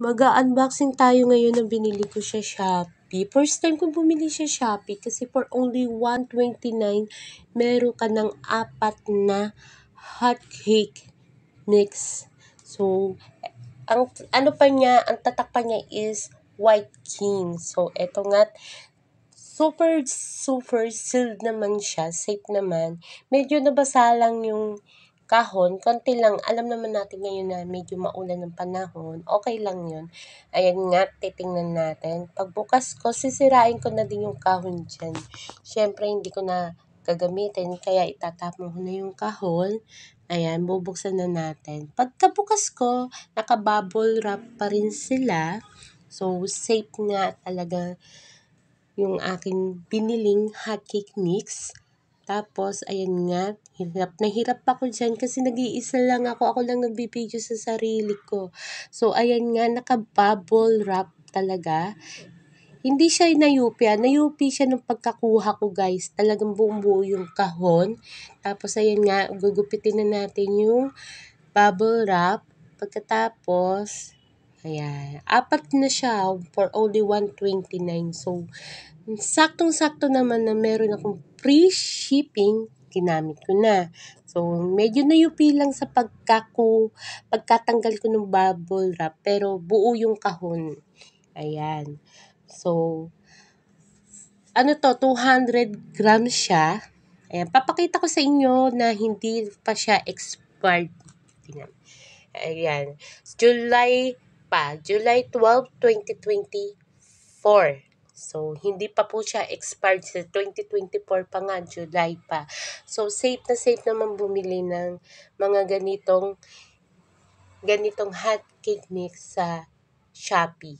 Mag-unboxing tayo ngayon ng binili ko sa Shopee. First time ko bumili sa Shopee kasi for only $129, meron ka ng 4 na hot cake mix. So, ang tatak pa niya is White King. So, eto nga, super sealed naman siya, safe naman. Medyo nabasa lang yung kahon, konti lang. Alam naman natin ngayon na medyo maulan ng panahon, okay lang yun. Ayan nga, titingnan natin. Pagbukas ko, sisirain ko na din yung kahon dyan. Siyempre, hindi ko na gagamitin, kaya itatapon ko na yung kahon. Ayan, bubuksan na natin. Pagkabukas ko, naka-bubble wrap pa rin sila. So, safe nga talaga yung aking biniling hot cake mix. Tapos, ayan nga, hirap ako dyan kasi nag-iisa lang ako. Ako lang nagbibideo sa sarili ko. So, ayan nga, naka-bubble wrap talaga. Hindi siya nayupia. Nayupi siya nung pagkakuha ko, guys. Talagang buong-buo yung kahon. Tapos, ayan nga, gugupitin na natin yung bubble wrap. Pagkatapos, ayan, 4 na siya for only $129. So, saktong-sakto naman na meron akong free shipping, ginamit ko na. So, medyo nayupi lang sa pagkatanggal ko ng bubble wrap, pero buo yung kahon. Ayan. So, 200 grams siya. Ayan, papakita ko sa inyo na hindi pa siya expired. Ayan, July 12, 2024. So, hindi pa po siya expired sa 2024 pa nga, July pa. So, safe na safe naman bumili ng mga ganitong hot cake mix sa Shopee.